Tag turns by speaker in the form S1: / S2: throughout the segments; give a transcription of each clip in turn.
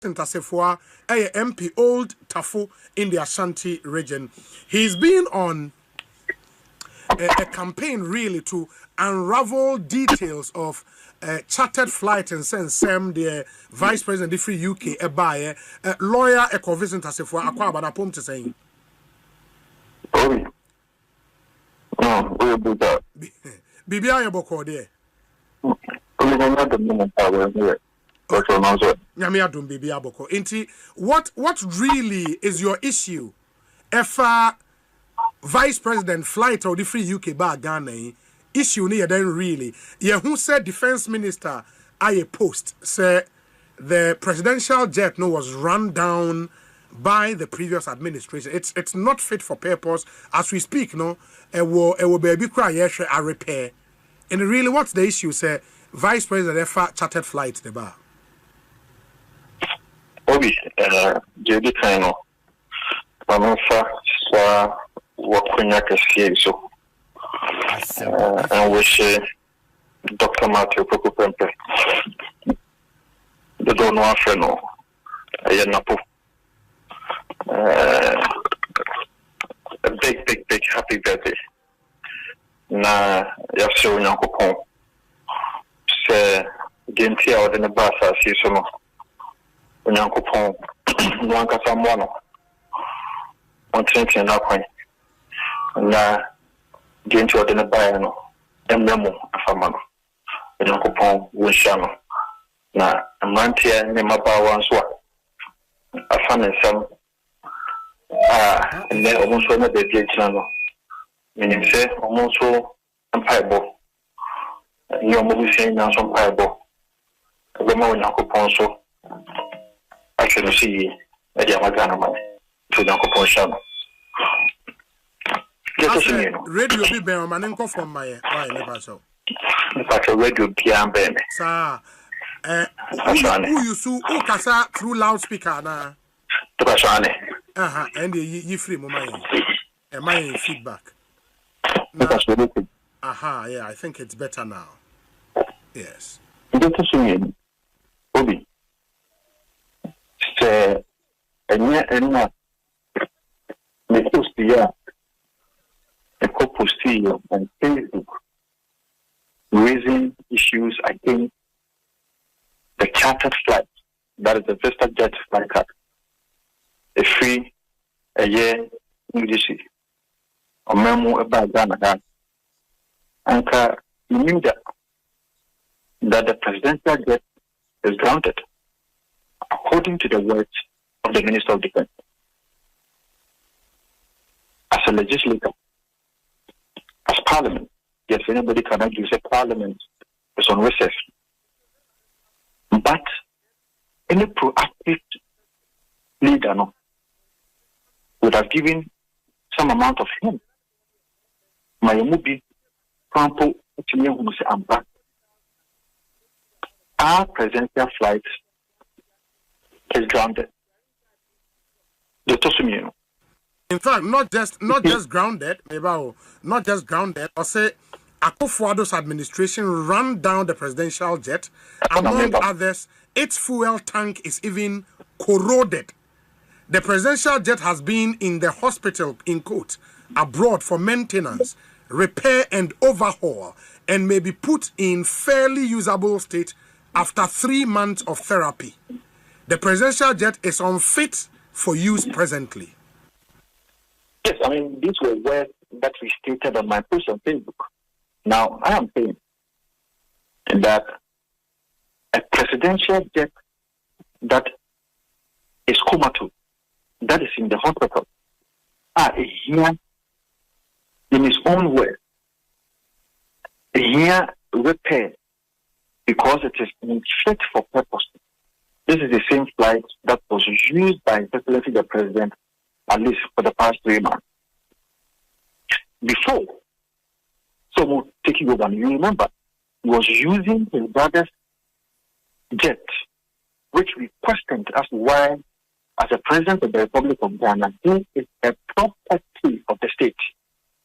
S1: Assafuah, MP Old Tafo in the Ashanti region. He's been on a campaign really to unravel details of chartered flight and send Sam the Vice President of the UK a buyer lawyer Vincent Assafuah akwa abadapom to saying.
S2: Oh, no, we will do that.
S1: Bibia yaboko there.
S2: We will not the moment power here. What
S1: really is your issue? If Vice President flight or the free UK bar Ghana issue near then really. Who said Defense Minister I post say the presidential jet was run down by the previous administration. It's not fit for purpose as we speak. No, it will be a big cry. A repair. And really, what's the issue? Say Vice President chartered flight the bar.
S2: Obi, JD Kano, Mamafa, Sa, Wakunya Kaski, so, and we say Dr. Matthew Pokupempe, the Dono Freno, Ayanapo, a big happy birthday. Na, Yasu Yankopon, say, Gintia or the Bassa, Sisono. Onyankopon nwanka samwano ontenten na kwan na genti ode ne bae no emmemu afama no Onyankopon wonhia no na amantia ne mabawa nso afane nsam ne omonso na de biechina no menimse omonso empaibo ni omobusia nya so empaibo goma Onyankopon so actually see a Yamagana man to Nankopon Shano.
S1: Radio be bear manenko from my never so.
S2: But a radio pian ben.
S1: Sir, who you so who kasa through loudspeaker na?
S2: Tobashane.
S1: And you free my feedback. Yeah, I think it's better now. Yes.
S2: Obi. And the post here, a couple still on Facebook raising issues against the chartered flight, that is the Vista Jet flight card, a free a year English or memo about Ghana. And you knew that the presidential jet is grounded, according to the words of the Minister of Defense. As a legislator, as Parliament, yes, anybody can argue say Parliament is on recess. But any proactive leader would have given some amount of him. My movie, Campo, I'm back. Our presidential flight is grounded.
S1: In fact, not just grounded, not just grounded, or say Assafuah's administration ran down the presidential jet. Among others, its fuel tank is even corroded. The presidential jet has been in the hospital in court abroad for maintenance, repair and overhaul, and may be put in fairly usable state after 3 months of therapy. The presidential jet is unfit for use presently.
S2: Yes, I mean, these were words that we stated on my post on Facebook. Now, I am saying that a presidential jet that is comatose, that is in the hospital, here, in his own way, here repair, because it is unfit for purpose. This is the same flight that was used by the President at least for the past 3 months. Before someone taking over, you remember, he was using his brother's jet, which we questioned as to why, as a President of the Republic of Ghana, he is a property of the state,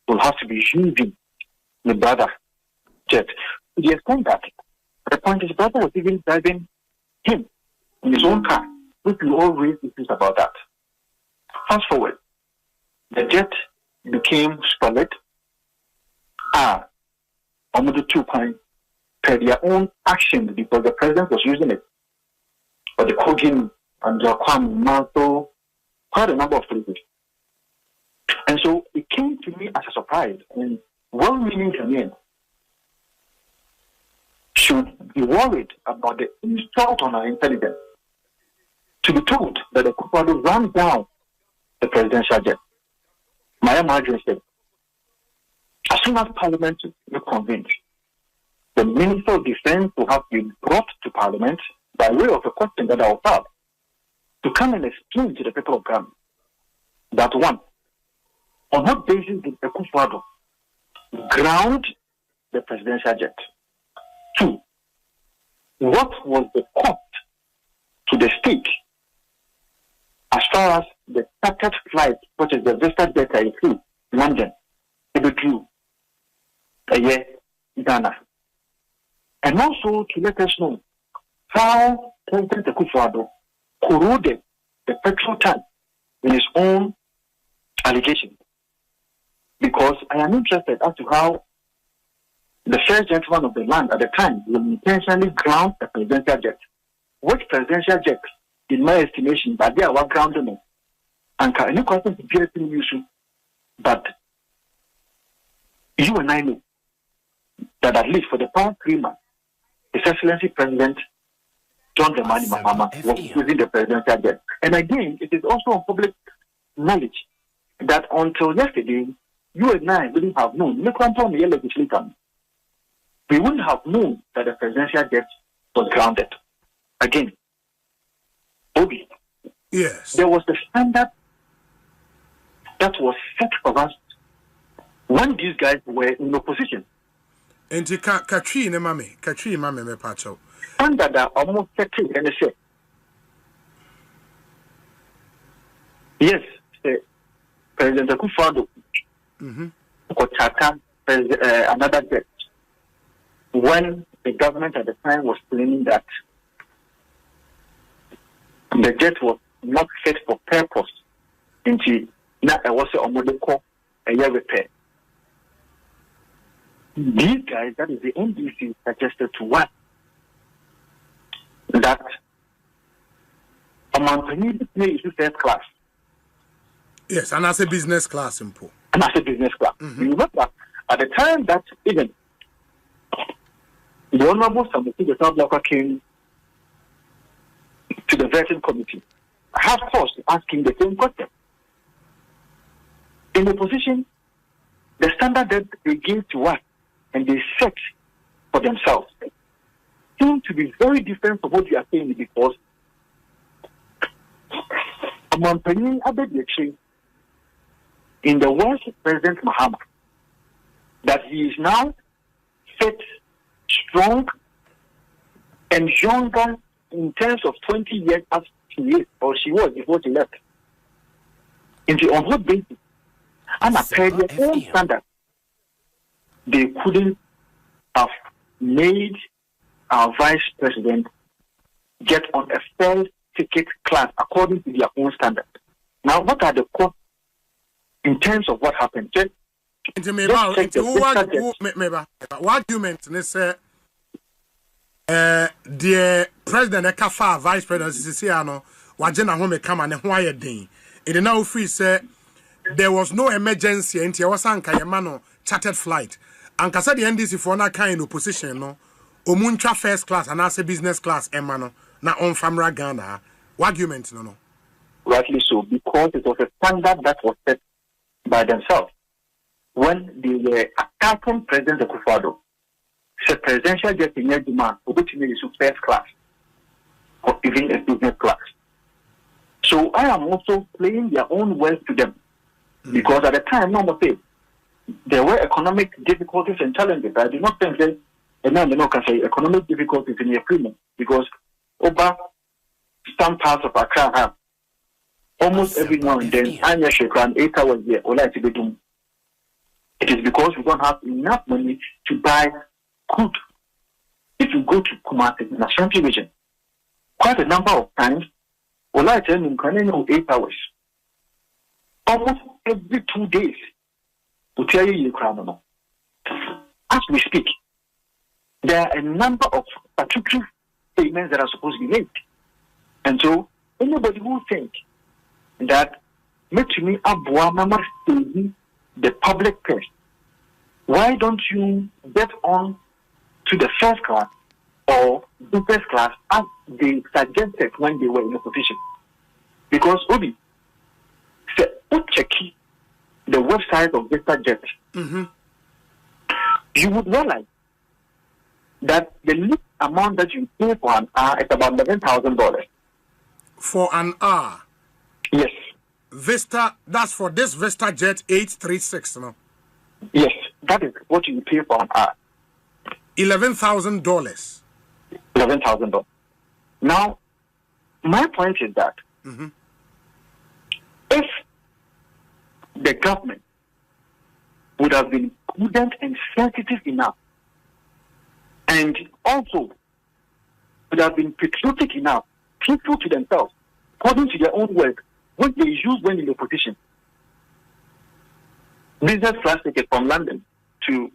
S2: will have to be using the brother jet. To the extent that the point is, brother was even driving him in his own car which we all raised issues about that. Fast forward, the jet became solid. Almost 2 points per their own action because the president was using it. But the Kogin and Jaquam, Manso, quite a number of places. And so it came to me as a surprise. And well-meaning Ghanaians should be worried about the insult on our intelligence. To be told that the Kupado ran down the presidential jet. My margin said, as soon as Parliament is convened, the Minister of Defense will have been brought to Parliament by way of a question that I will have to come and explain to the people of Ghana that one, on what basis did the Kupado ground the presidential jet? 2, what was the cost to the state as far as the chartered flight, which is the Vista jet to London, to Ghana? And also to let us know how President Akufo-Addo corroded the petrol tank in his own allegation. Because I am interested as to how the first gentleman of the land at the time will intentionally ground a presidential jet. Which presidential jet, in my estimation, but they are what grounded me. And any question to be issue, but you and I know that at least for the past 3 months, His Excellency President John Dramani Mahama was using the presidential jet. And again, it is also on public knowledge that until yesterday, you and I wouldn't have known. We wouldn't have known that the presidential jet was grounded. Again, Obi.
S1: Yes.
S2: There was the standard that was set for us when these guys were in opposition.
S1: And Katri mame me pacho.
S2: Under that almost setting and say, yes, President Akufo-Addo another jet when the government at the time was claiming that the jet was not fit for purpose into now I was a year repair. These guys, that is the NDC, suggested to what? That a man is first class.
S1: Yes, and as a business class in Po.
S2: And as a business class. You remember, at the time that even the Honorable Samuel the South Blocker came to the vetting committee, I have course asking the same question. In the position, the standard that they gave to us and they set for themselves seem to be very different from what you are saying because among Penny Abediechi in the words of President Mahama that he is now fit, strong, and younger in terms of 20 years as she is or she was before she left. On what basis? And per their own standard, they couldn't have made our vice president get on a first ticket class according to their own standard. Now, what are the costs in terms of what happened?
S1: What argument is the president Ekafa vice president Sisiano wajena home kama ne ho ayedin. It now free say there was no emergency and there was anka yemano chartered flight. Anka said the NDC for na kind opposition no omuncha first class and as a business class emano na on famra Ghana. What argument no?
S2: Rightly so, because it was a standard that was set by themselves when they were attacking President Akufo-Addo. The presidential jet in your demand for which is first class or even a business class. So I am also playing their own words to them because at the time, there were economic difficulties and challenges. I do not think that can say economic difficulties in the agreement because over some parts of Accra have almost every now and then, I'm 8 hours here, all I to be doing. It is because we don't have enough money to buy good. If you go to Kumasi in the Ashanti region, quite a number of times, Well, I tell you, can 8 hours. Almost every 2 days, we tell you crown. As we speak, there are a number of particular statements that are supposed to be made. And so, anybody who thinks that me abua mama the public purse, why don't you get on to the first class or the first class as they suggested when they were in opposition? Because Obi, check the website of Vista Jet, you would realize that the least amount that you pay for an hour is about $11,000.
S1: For an hour?
S2: Yes.
S1: Vista, that's for this Vista Jet 836, no?
S2: Yes, that is what you pay for an hour.
S1: $11,000.
S2: $11,000. Now, my point is that if the government would have been prudent and sensitive enough, and also would have been patriotic enough, truthful to themselves, according to their own work, what they use when in opposition. Business class ticket from London to